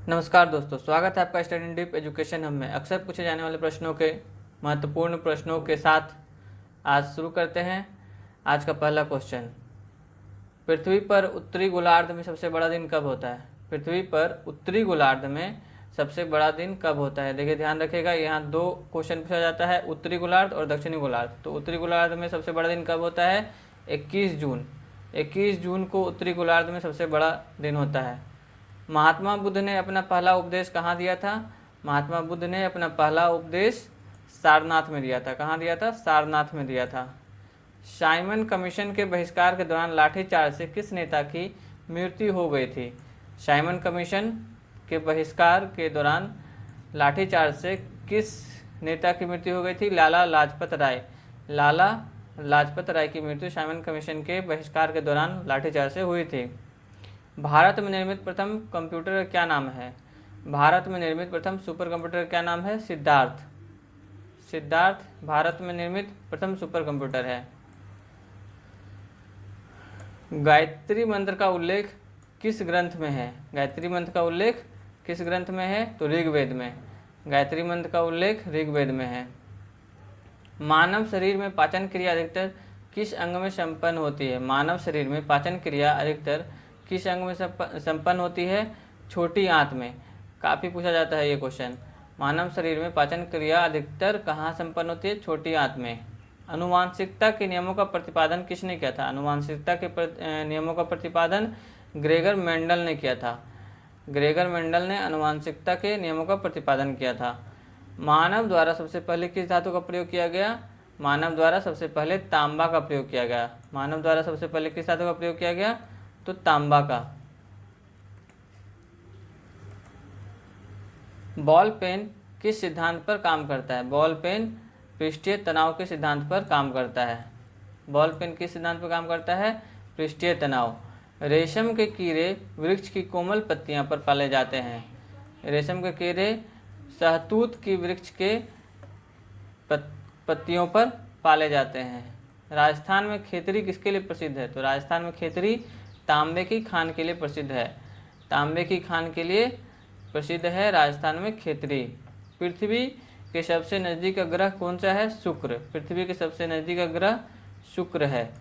नमस्कार दोस्तों, स्वागत है आपका स्टडी इन डीप एजुकेशन हम में। अक्सर पूछे जाने वाले प्रश्नों के महत्वपूर्ण प्रश्नों के साथ आज शुरू करते हैं। आज का पहला क्वेश्चन, पृथ्वी पर उत्तरी गोलार्ध में सबसे बड़ा दिन कब होता है? पृथ्वी पर उत्तरी गोलार्ध में सबसे बड़ा दिन कब होता है? देखिए, ध्यान रखिएगा, यहाँ दो क्वेश्चन पूछा जाता है, उत्तरी गोलार्ध और दक्षिणी गोलार्ध। तो उत्तरी गोलार्ध में सबसे बड़ा दिन कब होता है? 21 जून। 21 जून को उत्तरी गोलार्ध में सबसे बड़ा दिन होता है। महात्मा बुद्ध ने अपना पहला उपदेश कहाँ दिया था? महात्मा बुद्ध ने अपना पहला उपदेश सारनाथ में दिया था। कहाँ दिया था? सारनाथ में दिया था। साइमन कमीशन के बहिष्कार के दौरान लाठीचार्ज से किस नेता की मृत्यु हो गई थी? साइमन कमीशन के बहिष्कार के दौरान लाठीचार्ज से किस नेता की मृत्यु हो गई थी? लाला लाजपत राय। लाला लाजपत राय की मृत्यु साइमन कमीशन के बहिष्कार के दौरान लाठीचार्ज से हुई थी। भारत में निर्मित प्रथम कंप्यूटर का क्या नाम है? भारत में निर्मित प्रथम सुपर कंप्यूटर का क्या नाम है? सिद्धार्थ। सिद्धार्थ भारत में निर्मित प्रथम सुपर कंप्यूटर है। गायत्री मंत्र का उल्लेख किस ग्रंथ में है? गायत्री मंत्र का उल्लेख किस ग्रंथ में है? तो ऋग्वेद में। गायत्री मंत्र का उल्लेख ऋग्वेद में है। मानव शरीर में पाचन क्रिया अधिकतर किस अंग में संपन्न होती है? मानव शरीर में पाचन क्रिया अधिकतर किस अंग में संपन्न होती है? छोटी आंत में। काफ़ी पूछा जाता है ये क्वेश्चन। मानव शरीर में पाचन क्रिया अधिकतर कहाँ संपन्न होती है? छोटी आंत में। आनुवांशिकता के नियमों का प्रतिपादन किसने किया था? आनुवांशिकता के नियमों का प्रतिपादन ग्रेगर मेंडल ने किया था। ग्रेगर मेंडल ने आनुवांशिकता के नियमों का प्रतिपादन किया था। मानव द्वारा सबसे पहले किस धातु का प्रयोग किया गया? मानव द्वारा सबसे पहले तांबा का प्रयोग किया गया। मानव द्वारा सबसे पहले किस धातु का प्रयोग किया गया? तो तांबा का। बॉल पेन किस सिद्धांत पर काम करता है? बॉल पेन पृष्ठीय तनाव के सिद्धांत पर काम करता है। बॉल पेन किस सिद्धांत पर काम करता है? पृष्ठीय तनाव। रेशम के कीड़े वृक्ष की कोमल पत्तियां पर पाले जाते हैं। रेशम के कीड़े शहतूत की वृक्ष के पत्तियों पर पाले जाते हैं। राजस्थान में खेतरी किसके लिए प्रसिद्ध है? तो राजस्थान में खेतरी तांबे की खान के लिए प्रसिद्ध है। तांबे की खान के लिए प्रसिद्ध है राजस्थान में खेतरी। पृथ्वी के सबसे नज़दीक का ग्रह कौन सा है? शुक्र। पृथ्वी के सबसे नज़दीक का ग्रह शुक्र है।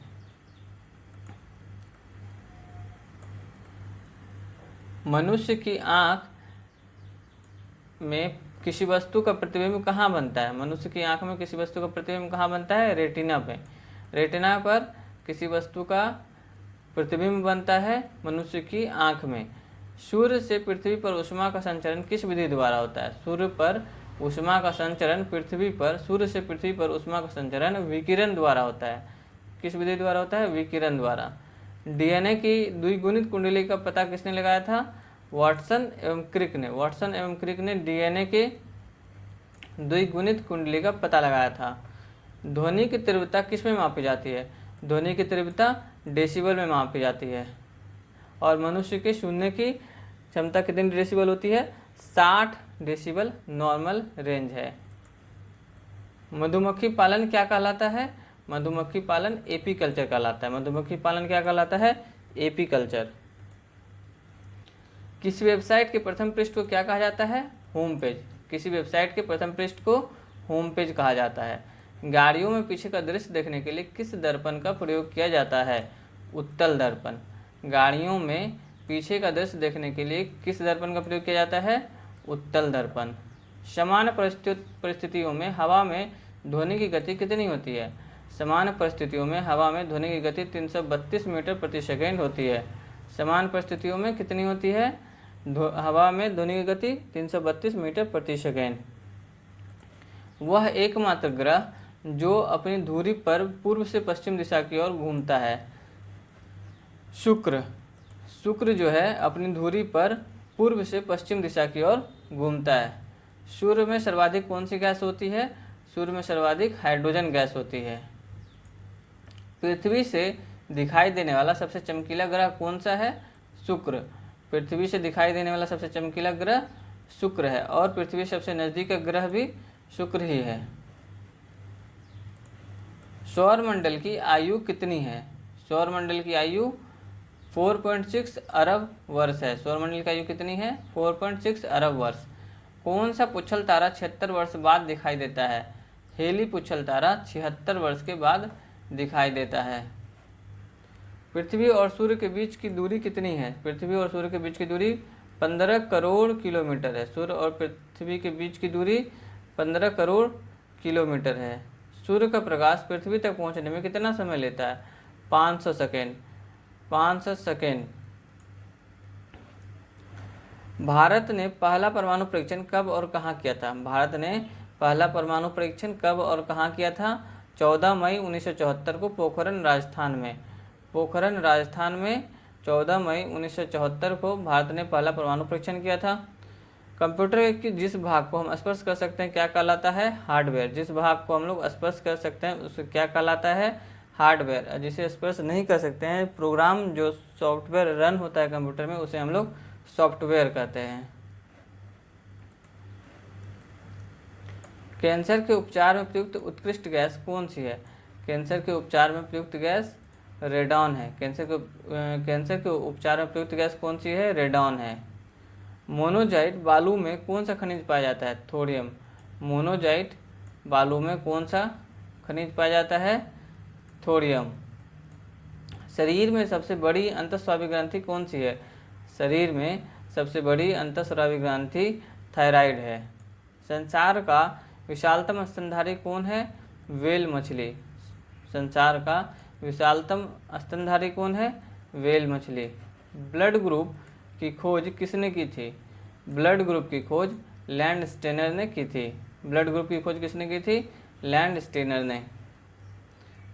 मनुष्य की आंख में किसी वस्तु का प्रतिबिंब कहाँ बनता है? मनुष्य की आंख में किसी वस्तु का प्रतिबिंब कहाँ बनता है? रेटिना पे। रेटिना पर किसी वस्तु का प्रतिबिंब बनता है मनुष्य की आंख में। सूर्य से पृथ्वी पर ऊष्मा का संचरण किस विधि द्वारा होता है? सूर्य पर ऊष्मा का संचरण सूर्य से पृथ्वी पर ऊष्मा का संचरण विकिरण द्वारा होता है। किस विधि द्वारा होता है? विकिरण द्वारा। डीएनए की द्विगुणित कुंडली का पता किसने लगाया था? वाटसन एवं क्रिक ने। वाटसन एवं क्रिक ने डीएनए के द्विगुणित कुंडली का पता लगाया था। ध्वनि की तीव्रता किस में मापी जाती है? ध्वनि की तीव्रता डेसिबल में मापी जाती है। और मनुष्य के सुनने की क्षमता कितनी डेसिबल होती है? 60 डेसिबल नॉर्मल रेंज है। मधुमक्खी पालन क्या कहलाता है? मधुमक्खी पालन एपीकल्चर कहलाता है। मधुमक्खी पालन क्या कहलाता है? एपीकल्चर। किसी वेबसाइट के प्रथम पृष्ठ को क्या कहा जाता है? Home page. किसी वेबसाइट के प्रथम पृष्ठ को होम पेज कहा जाता है। गाड़ियों में पीछे का दृश्य देखने के लिए किस दर्पण का प्रयोग किया जाता है? उत्तल दर्पण। गाड़ियों में पीछे का दृश्य देखने के लिए किस दर्पण का प्रयोग किया जाता है? उत्तल दर्पण। समान परिस्थितियों में हवा में ध्वनि की गति कितनी होती है? समान परिस्थितियों में हवा में ध्वनि की गति 332 मीटर प्रति सेकेंड होती है। समान परिस्थितियों में कितनी होती है हवा में ध्वनि की गति? 332 मीटर प्रति सेकेंड। वह एकमात्र ग्रह जो अपनी धुरी पर पूर्व से पश्चिम दिशा की ओर घूमता है? शुक्र। शुक्र जो है अपनी धुरी पर पूर्व से पश्चिम दिशा की ओर घूमता है। सूर्य में सर्वाधिक कौन सी गैस होती है? सूर्य में सर्वाधिक हाइड्रोजन गैस होती है। पृथ्वी से दिखाई देने वाला सबसे चमकीला ग्रह कौन सा है? शुक्र। पृथ्वी से दिखाई देने वाला सबसे चमकीला ग्रह शुक्र है और पृथ्वी सबसे नजदीक का ग्रह भी शुक्र ही है। सौर मंडल की आयु कितनी है? सौर मंडल की आयु 4.6 अरब वर्ष है। सौरमंडल की आयु कितनी है? 4.6 अरब वर्ष। कौन सा पुच्छल तारा 76 वर्ष बाद दिखाई देता है? हेली पुच्छल तारा 76 वर्ष के बाद दिखाई देता है। पृथ्वी और सूर्य के बीच की दूरी कितनी है? पृथ्वी और सूर्य के बीच की दूरी 15 करोड़ किलोमीटर है। सूर्य और पृथ्वी के बीच की दूरी 15 करोड़ किलोमीटर है। सूर्य का प्रकाश पृथ्वी तक पहुंचने में कितना समय लेता है? 500 सेकेंड। 500 सेकेंड। भारत ने पहला परमाणु परीक्षण कब और कहाँ किया था? भारत ने पहला परमाणु परीक्षण कब और कहाँ किया था? 14 मई 1974 को पोखरण राजस्थान में। पोखरण राजस्थान में 14 मई 1974 को भारत ने पहला परमाणु परीक्षण किया था। कंप्यूटर के जिस भाग को हम स्पर्श कर सकते हैं क्या कहलाता है? हार्डवेयर। जिस भाग को हम लोग स्पर्श कर सकते हैं उसे क्या कहलाता है? हार्डवेयर। जिसे स्पर्श नहीं कर सकते हैं, प्रोग्राम जो सॉफ्टवेयर रन होता है कंप्यूटर में, उसे हम लोग सॉफ्टवेयर कहते हैं। कैंसर के उपचार में प्रयुक्त उत्कृष्ट गैस कौन सी है? कैंसर के उपचार में प्रयुक्त गैस रेडॉन है। कैंसर के उपचार में प्रयुक्त गैस कौन सी है? रेडॉन है। मोनोजाइट बालू में कौन सा खनिज पाया जाता है? थोरियम। मोनोजाइट बालू में कौन सा खनिज पाया जाता है? थोरियम। शरीर में सबसे बड़ी अंतःस्रावी ग्रंथि कौन सी है? शरीर में सबसे बड़ी अंतःस्रावी ग्रंथि थायराइड है। संसार का विशालतम स्तनधारी कौन है? व्हेल मछली। संसार का विशालतम स्तनधारी कौन है? व्हेल मछली। ब्लड ग्रुप की खोज किसने की थी? ब्लड ग्रुप की खोज लैंडस्टेनर ने की थी। ब्लड ग्रुप की खोज किसने की थी? लैंडस्टेनर ने।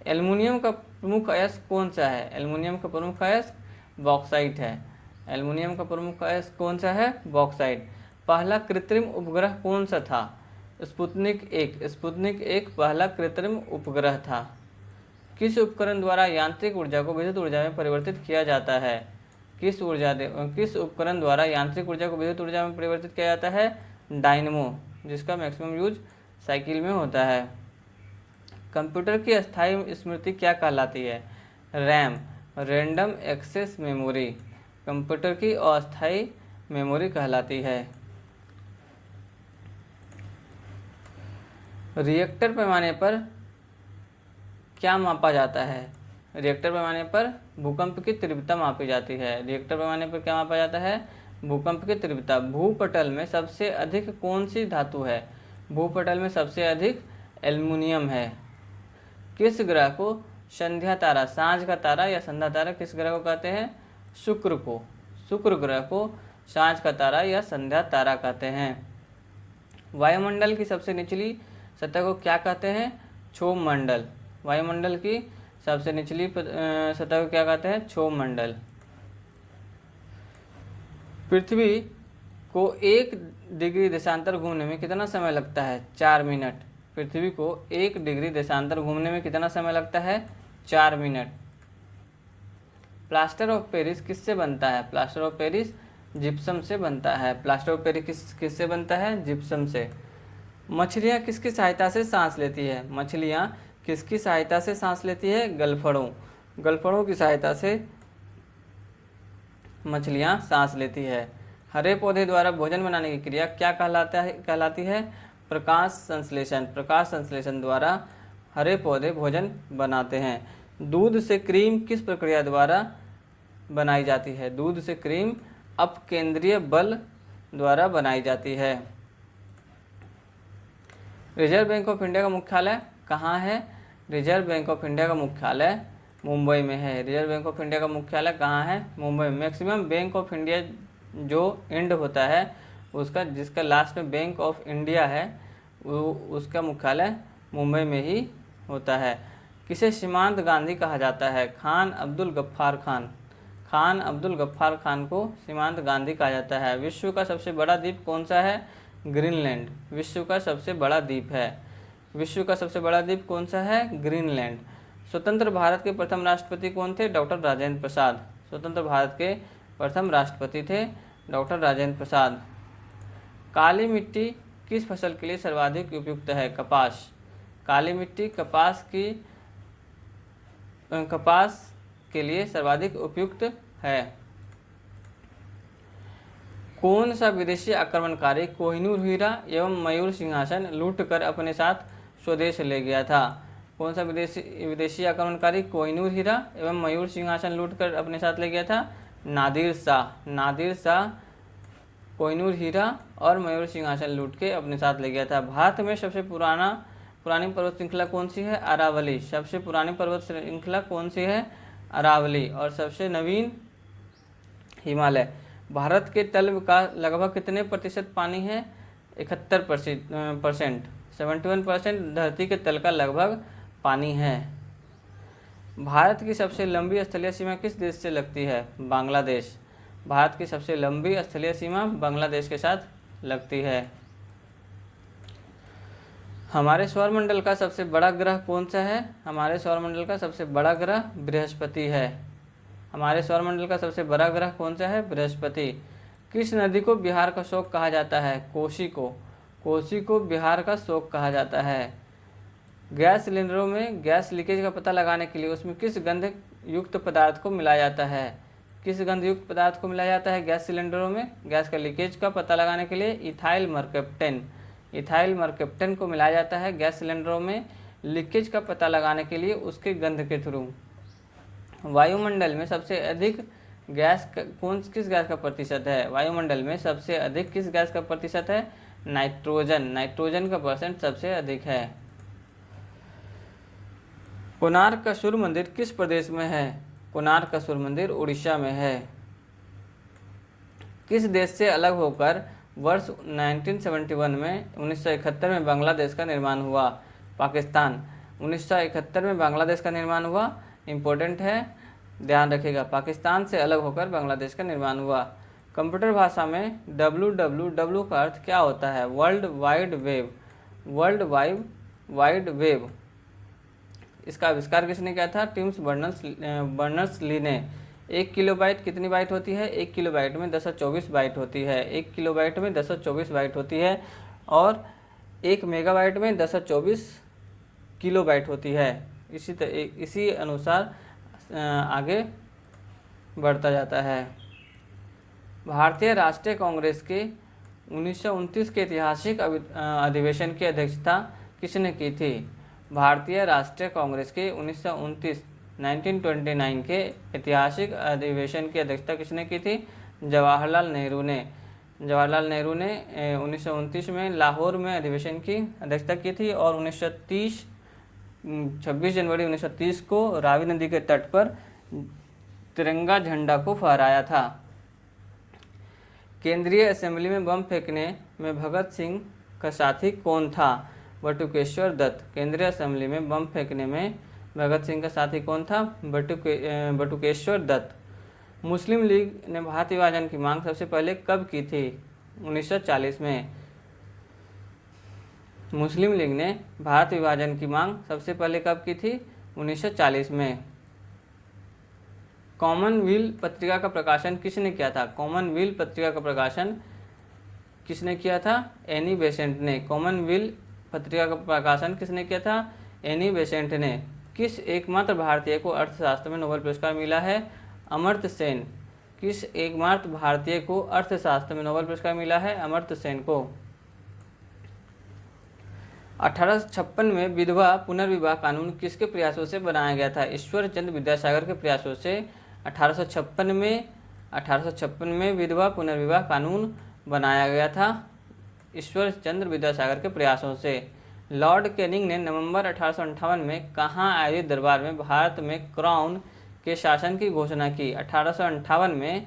एल्युमिनियम का प्रमुख अयस्क कौन सा है? एल्युमिनियम का प्रमुख अयस्क बॉक्साइट है। एल्युमिनियम का प्रमुख अयस्क कौन सा है? बॉक्साइट। पहला कृत्रिम उपग्रह कौन सा था? स्पुतनिक 1। स्पुतनिक 1 पहला कृत्रिम उपग्रह था। किस उपकरण द्वारा यांत्रिक ऊर्जा को विद्युत ऊर्जा में परिवर्तित किया जाता है? किस उपकरण द्वारा यांत्रिक ऊर्जा को विद्युत ऊर्जा में परिवर्तित किया जाता है? डायनमो, जिसका मैक्सिमम यूज साइकिल में होता है। कंप्यूटर की अस्थायी स्मृति क्या कहलाती है? RAM, random access memory. Computer की अस्थायी मेमोरी कहलाती है। रिएक्टर पैमाने पर क्या मापा जाता है? रिएक्टर पैमाने पर भूकंप की तीव्रता मापी जाती है। रिएक्टर पैमाने पर क्या मापा जाता है? भूकंप की तीव्रता। भूपटल में सबसे अधिक कौन सी धातु है? भूपटल में सबसे अधिक एल्युमिनियम है। किस ग्रह को संध्या तारा, सांझ का तारा या संध्या तारा किस ग्रह को कहते हैं? शुक्र को। शुक्र ग्रह को सांझ का तारा या संध्या तारा कहते हैं। वायुमंडल की सबसे निचली सतह को क्या कहते हैं? क्षोभ मंडल। वायुमंडल की सबसे निचली सतह को क्या कहते हैं? क्षोभ मंडल। पृथ्वी को 1 डिग्री देशांतर घूमने में कितना समय लगता है? 4 मिनट। पृथ्वी को 1 डिग्री देशांतर घूमने में कितना समय लगता है? 4 मिनट। प्लास्टर ऑफ पेरिस किससे बनता है? प्लास्टर ऑफ पेरिस जिप्सम से बनता है। प्लास्टर ऑफ पेरिस किससे बनता है? जिप्सम से। मछलियाँ किसकी सहायता से सांस लेती है? मछलियाँ किसकी सहायता से सांस लेती है? गलफड़ों। गलफड़ों की सहायता से मछलियाँ सांस लेती है। हरे पौधे द्वारा भोजन बनाने की क्रिया क्या कहलाती है? प्रकाश संश्लेषण। प्रकाश संश्लेषण द्वारा हरे पौधे भोजन बनाते हैं। दूध से क्रीम किस प्रक्रिया द्वारा बनाई जाती है? दूध से क्रीम अपकेंद्रीय बल द्वारा बनाई जाती है। रिजर्व बैंक ऑफ इंडिया का मुख्यालय कहाँ है? रिजर्व बैंक ऑफ इंडिया का मुख्यालय मुंबई में है। रिजर्व बैंक ऑफ इंडिया का मुख्यालय कहाँ है? मुंबई में। मैक्सिमम बैंक ऑफ इंडिया जो एंड होता है उसका, जिसका लास्ट में बैंक ऑफ इंडिया है, उसका मुख्यालय मुंबई में ही होता है। किसे सीमांत गांधी कहा जाता है? खान अब्दुल गफ्फार खान। खान अब्दुल गफ्फार खान को सीमांत गांधी कहा जाता है। विश्व का सबसे बड़ा द्वीप कौन सा है? ग्रीनलैंड। विश्व का सबसे बड़ा द्वीप है। विश्व का सबसे बड़ा द्वीप कौन सा है? ग्रीनलैंड। स्वतंत्र भारत के प्रथम राष्ट्रपति कौन थे? डॉक्टर राजेंद्र प्रसाद। स्वतंत्र भारत के प्रथम राष्ट्रपति थे डॉक्टर राजेंद्र प्रसाद। काली मिट्टी किस फसल के लिए सर्वाधिक उपयुक्त है? कपास। काली मिट्टी कपास के लिए सर्वाधिक उपयुक्त है। कौन सा विदेशी आक्रमणकारी कोहिनूर हीरा एवं मयूर सिंहासन लूटकर अपने साथ स्वदेश ले गया था? कौन सा विदेशी आक्रमणकारी कोहिनूर हीरा एवं मयूर सिंहासन लूटकर अपने साथ ले गया था? नादिर शाह। नादिर शाह कोहिनूर हीरा और मयूर सिंहासन लूट के अपने साथ ले गया था। भारत में सबसे पुरानी पर्वत श्रृंखला कौन सी है? अरावली। सबसे पुरानी पर्वत श्रृंखला कौन सी है? अरावली। और सबसे नवीन हिमालय। भारत के तल का लगभग कितने प्रतिशत पानी है? 71%। 71% धरती के तल का लगभग पानी है। भारत की सबसे लंबी स्थलीय सीमा किस देश से लगती है? बांग्लादेश। भारत की सबसे लंबी स्थलीय सीमा बांग्लादेश के साथ लगती है। हमारे सौरमंडल का सबसे बड़ा ग्रह कौन सा है? हमारे सौरमंडल का सबसे बड़ा ग्रह बृहस्पति है। हमारे सौरमंडल का सबसे बड़ा ग्रह कौन सा है? बृहस्पति। किस नदी को बिहार का शोक कहा जाता है? कोसी को। कोसी को बिहार का शोक कहा जाता है। गैस सिलेंडरों में गैस लीकेज का पता लगाने के लिए उसमें किस गंध युक्त पदार्थ को मिलाया जाता है? किस गंध युक्त पदार्थ को मिलाया जाता है गैस सिलेंडरों में गैस का लीकेज का पता लगाने के लिए? Ethyl mercaptan. इथाइल मरकैप्टन को मिलाया जाता है गैस सिलेंडरों में लीकेज का पता लगाने के लिए उसके गंध के थ्रू। वायुमंडल में सबसे अधिक गैस किस गैस का प्रतिशत है? वायुमंडल में सबसे अधिक किस गैस का प्रतिशत है? नाइट्रोजन। नाइट्रोजन का परसेंट सबसे अधिक है। कोणार्क का सूर्य मंदिर किस प्रदेश में है? कोणार्क का सूर्य मंदिर उड़ीसा में है। किस देश से अलग होकर वर्ष 1971 में बांग्लादेश का निर्माण हुआ? पाकिस्तान। 1971 में बांग्लादेश का निर्माण हुआ। इम्पोर्टेंट है, ध्यान रखिएगा। पाकिस्तान से अलग होकर बांग्लादेश का निर्माण हुआ। कंप्यूटर भाषा में www का अर्थ क्या होता है? World wide web. World wide web. इसका आविष्कार किसने किया था? टिम्स बर्नर्स ली ने। 1 किलोबाइट कितनी बाइट होती है? 1 किलोबाइट में 1024 बाइट होती है। 1 किलोबाइट में 1024 बाइट होती है और 1 मेगाबाइट में 1024 किलोबाइट होती है। इसी अनुसार आगे बढ़ता जाता है। भारतीय राष्ट्रीय कांग्रेस के 1929 के ऐतिहासिक अधिवेशन की अध्यक्षता किसने की थी? भारतीय राष्ट्रीय कांग्रेस के 1929 के ऐतिहासिक अधिवेशन की अध्यक्षता किसने की थी? जवाहरलाल नेहरू ने। जवाहरलाल नेहरू ने 1929 में लाहौर में अधिवेशन की अध्यक्षता की थी और 26 जनवरी 1930 को रावी नदी के तट पर तिरंगा झंडा को फहराया था। केंद्रीय असेंबली में बम फेंकने में भगत सिंह का साथी कौन था? बटुकेश्वर दत्त। केंद्रीय असेंबली में बम फेंकने में भगत सिंह का साथी कौन था? बटुकेश्वर दत्त। मुस्लिम लीग ने भारत विभाजन की मांग सबसे पहले कब की थी? 1940 में। मुस्लिम लीग ने भारत विभाजन की मांग सबसे पहले कब की थी? 1940 में। कॉमनवेल्थ पत्रिका का प्रकाशन किसने किया था? कॉमनवेल्थ पत्रिका का प्रकाशन किसने किया था? एनी बेसेंट ने। कॉमनवेल्थ पत्रिका का प्रकाशन किसने किया था? एनी बेसेंट ने। किस एकमात्र भारतीय को अर्थशास्त्र में नोबेल पुरस्कार मिला है? अमर्त्य सेन। किस एकमात्र भारतीय को अर्थशास्त्र में नोबेल पुरस्कार मिला है? अमर्त्य सेन को। 1856 में विधवा पुनर्विवाह कानून किसके प्रयासों से बनाया गया था? ईश्वर चंद्र विद्यासागर के प्रयासों से 1856 में विधवा पुनर्विवाह कानून बनाया गया था ईश्वर चंद्र विद्यासागर के प्रयासों से। लॉर्ड कैनिंग ने नवंबर 1858 में कहाँ आयोजित दरबार में भारत में क्राउन के शासन की घोषणा की? 1858 में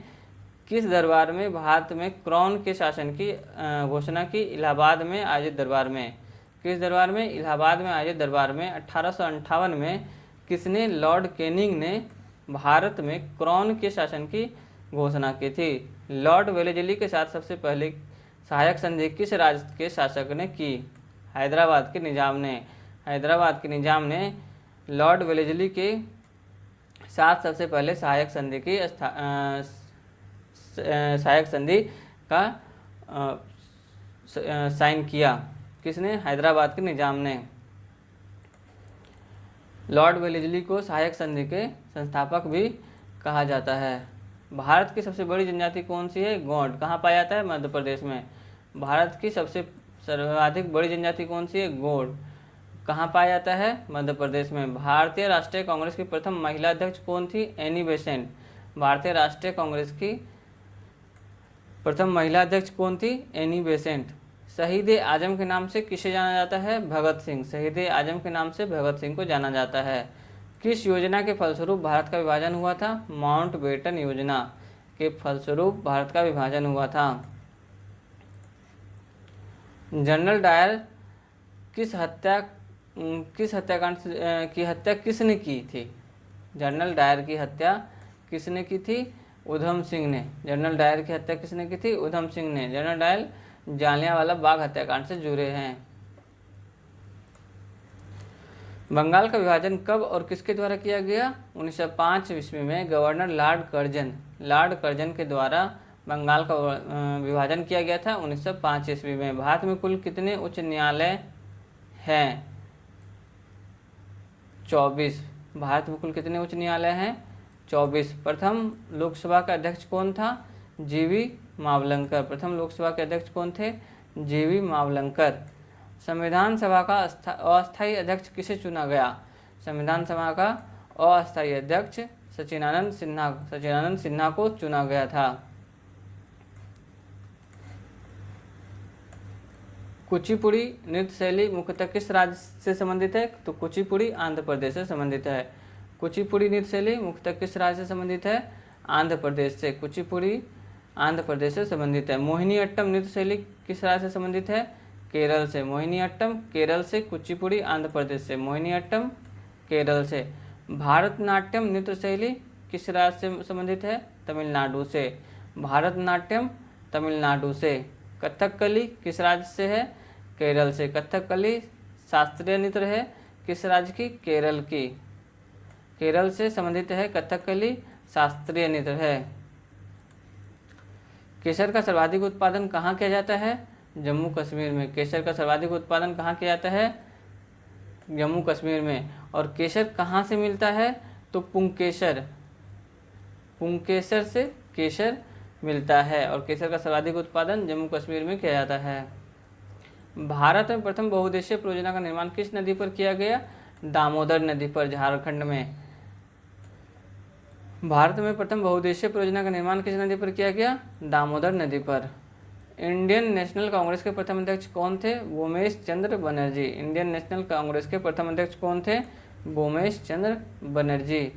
किस दरबार में भारत में क्राउन के शासन की घोषणा की? इलाहाबाद में आयोजित दरबार में। किस दरबार में? इलाहाबाद में आयोजित दरबार में 1858 में किसने? लॉर्ड कैनिंग ने भारत में क्राउन के शासन की घोषणा की थी। लॉर्ड वेलेस्ली के साथ सबसे पहले सहायक संधि किस राज्य के शासक ने की? हैदराबाद के निजाम ने। हैदराबाद के निजाम ने लॉर्ड वेलेस्ली के साथ सबसे पहले सहायक संधि का साइन किया। किसने? हैदराबाद के निजाम ने। लॉर्ड वेलेस्ली को सहायक संधि के संस्थापक भी कहा जाता है। भारत की सबसे बड़ी जनजाति कौन सी है? गौंड। कहाँ पाया जाता है? मध्य प्रदेश में। भारत की सबसे सर्वाधिक बड़ी जनजाति कौन सी है? गौंड। कहाँ पाया जाता है? मध्य प्रदेश में। भारतीय राष्ट्रीय कांग्रेस की प्रथम महिला अध्यक्ष कौन थी? Annie Besant. भारतीय राष्ट्रीय कांग्रेस की प्रथम महिला अध्यक्ष कौन थी? Annie Besant. शहीद ए आजम के नाम से किसे जाना जाता है? भगत सिंह। शहीद ए आजम के नाम से भगत सिंह को जाना जाता है। किस योजना के फलस्वरूप भारत का विभाजन हुआ था? माउंटबेटन योजना के फलस्वरूप भारत का विभाजन हुआ था। जनरल डायर किस हत्याकांड की हत्या किसने की थी? जनरल डायर की हत्या किसने की थी? उधम सिंह ने। जनरल डायर की हत्या किसने की थी? उधम सिंह ने। जनरल डायर जालियांवाला बाग हत्याकांड से जुड़े हैं। बंगाल का विभाजन कब और किसके द्वारा किया गया? 1905 ईस्वी में गवर्नर लॉर्ड कर्जन के द्वारा बंगाल का विभाजन किया गया था 1905 ईस्वी में। भारत में कुल कितने उच्च न्यायालय हैं? 24। भारत में कुल कितने उच्च न्यायालय हैं? 24। प्रथम लोकसभा का अध्यक्ष कौन था? जीवी मावलंकर। प्रथम लोकसभा के अध्यक्ष कौन थे? जीवी मावलंकर। संविधान सभा का अस्थायी अध्यक्ष किसे चुना गया? संविधान सभा का अस्थायी अध्यक्ष सचिदानंद सिन्हा को चुना गया था। कुचिपुड़ी नृत्य शैली मुख्यतः किस राज्य से संबंधित है? तो कुचिपुड़ी आंध्र प्रदेश से संबंधित है। कुचिपुड़ी नृत्य शैली मुख्यतः किस राज्य से संबंधित है? आंध्र प्रदेश से। कुचिपुड़ी आंध्र प्रदेश से संबंधित है। मोहिनी अट्टम नृत्य शैली किस राज्य से संबंधित है? केरल से। मोहिनी अट्टम केरल से, कुचिपुड़ी आंध्र प्रदेश से। मोहिनी अट्टम केरल से। भारतनाट्यम नृत्य शैली किस राज्य से संबंधित है? तमिलनाडु से। भारतनाट्यम तमिलनाडु से। कथकली किस राज्य से है? केरल से। कथकली शास्त्रीय नृत्य है किस राज्य की? केरल की। केरल से संबंधित है कथकली, शास्त्रीय नृत्य है। केसर का सर्वाधिक उत्पादन कहाँ किया जाता है? जम्मू कश्मीर में। केसर का सर्वाधिक उत्पादन कहाँ किया जाता है? जम्मू कश्मीर में। और केसर कहाँ से मिलता है? तो पुंकेसर से केसर मिलता है और केसर का सर्वाधिक उत्पादन जम्मू कश्मीर में किया जाता है। भारत में प्रथम बहुउद्देशीय परियोजना का निर्माण किस नदी पर किया गया? दामोदर नदी पर, झारखंड में। भारत में प्रथम बहुउद्देशीय परियोजना का निर्माण किस नदी पर किया गया? दामोदर नदी पर। इंडियन नेशनल कांग्रेस के प्रथम अध्यक्ष कौन थे? भूमेश चंद्र बनर्जी। इंडियन नेशनल कांग्रेस के प्रथम अध्यक्ष कौन थे? भूमेश चंद्र बनर्जी।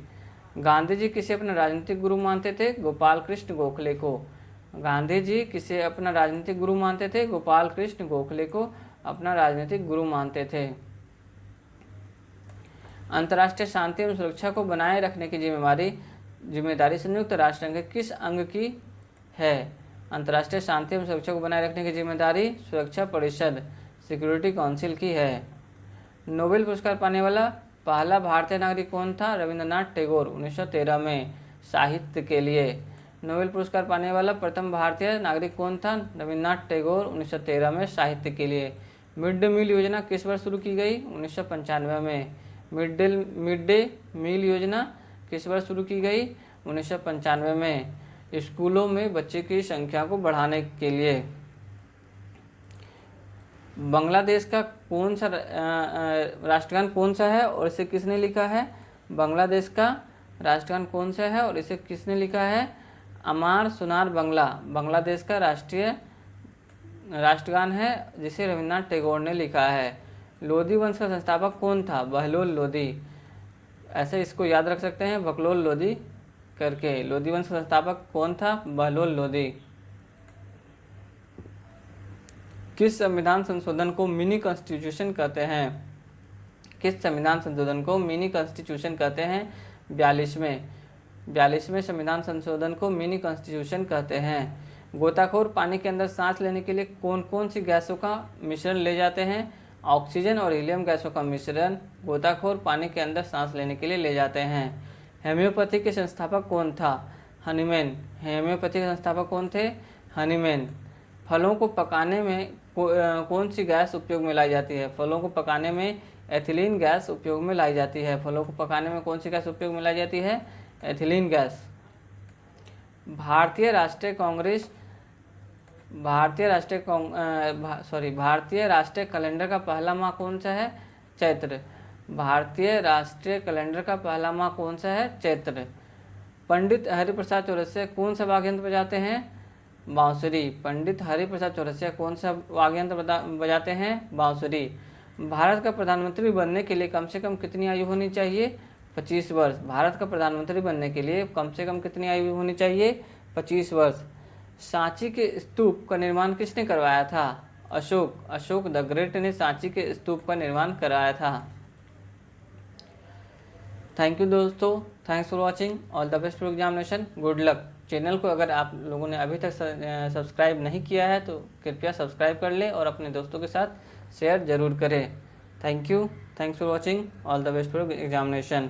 गांधी जी किसे अपना राजनीतिक गुरु मानते थे? गोपाल कृष्ण गोखले को। गांधी जी किसे अपना राजनीतिक गुरु मानते थे? गोपाल कृष्ण गोखले को अपना राजनीतिक गुरु मानते थे। अंतर्राष्ट्रीय शांति एवं सुरक्षा को बनाए रखने की जिम्मेदारी संयुक्त राष्ट्र संघ के किस अंग की है? अंतर्राष्ट्रीय शांति एवं सुरक्षा को बनाए रखने की जिम्मेदारी सुरक्षा परिषद, सिक्योरिटी काउंसिल की है। नोबेल पुरस्कार पाने वाला पहला भारतीय नागरिक कौन था? रविंद्रनाथ टैगोर 1913 में साहित्य के लिए। नोबेल पुरस्कार पाने वाला प्रथम भारतीय नागरिक कौन था? रविंद्रनाथ टैगोर 1913 में साहित्य के लिए। मिड डे मील योजना किस वर्ष शुरू की गई? 1995 में। मिड डे मील योजना किस वर्ष शुरू की गई? 1995 में। स्कूलों में बच्चे की संख्या को बढ़ाने के लिए। बांग्लादेश का कौन सा राष्ट्रगान कौन सा है और इसे किसने लिखा है? बांग्लादेश का राष्ट्रगान कौन सा है और इसे किसने लिखा है? अमार सुनार बांग्ला बांग्लादेश का राष्ट्रीय राष्ट्रगान है जिसे रविंद्रनाथ टैगोर ने लिखा है। लोधी वंश का संस्थापक कौन था? बहलोल लोधी। ऐसे इसको याद रख सकते हैं बकलोल लोधी करके। लोधी वंश का संस्थापक कौन था? बहलोल लोधी। किस संविधान संशोधन को मिनी कॉन्स्टिट्यूशन कहते हैं? किस संविधान संशोधन को मिनी कॉन्स्टिट्यूशन कहते हैं? 42वें संविधान संशोधन को मिनी कॉन्स्टिट्यूशन कहते हैं। गोताखोर पानी के अंदर सांस लेने के लिए कौन कौन सी गैसों का मिश्रण ले जाते हैं? ऑक्सीजन और हीलियम गैसों का मिश्रण गोताखोर पानी के अंदर सांस लेने के लिए ले जाते हैं। होम्योपैथी के संस्थापक कौन था? हनीमैन। होम्योपैथी के संस्थापक कौन थे? हनीमैन। फलों को पकाने में कौन सी गैस उपयोग में लाई जाती है? फलों को पकाने में एथिलीन गैस उपयोग में लाई जाती है। फलों को पकाने में कौन सी गैस उपयोग में लाई जाती है? Ethylene gas. भारतीय राष्ट्रीय कैलेंडर का पहला माह कौन सा है? चैत्र। भारतीय राष्ट्रीय कैलेंडर का पहला माह कौन सा है? चैत्र। पंडित हरिप्रसाद चौरसिया कौन सा वाद्य यंत्र बजाते हैं? बांसुरी। पंडित हरिप्रसाद चौरसिया कौन सा वाद्य यंत्र बजाते हैं? बांसुरी। भारत का प्रधानमंत्री बनने के लिए कम से कम कितनी आयु होनी चाहिए? 25 वर्ष। भारत का प्रधानमंत्री बनने के लिए कम से कम कितनी आयु होनी चाहिए? 25 वर्ष। सांची के स्तूप का निर्माण किसने करवाया था? अशोक द ग्रेट ने सांची के स्तूप का निर्माण कराया था। थैंक यू दोस्तों, thanks for watching, all the best for examination, good luck. Channel को अगर आप लोगों ने अभी तक सब्सक्राइब नहीं किया है तो कृपया सब्सक्राइब कर लें और अपने दोस्तों के साथ शेयर जरूर करें। Thank you, thanks for watching, all the best for examination.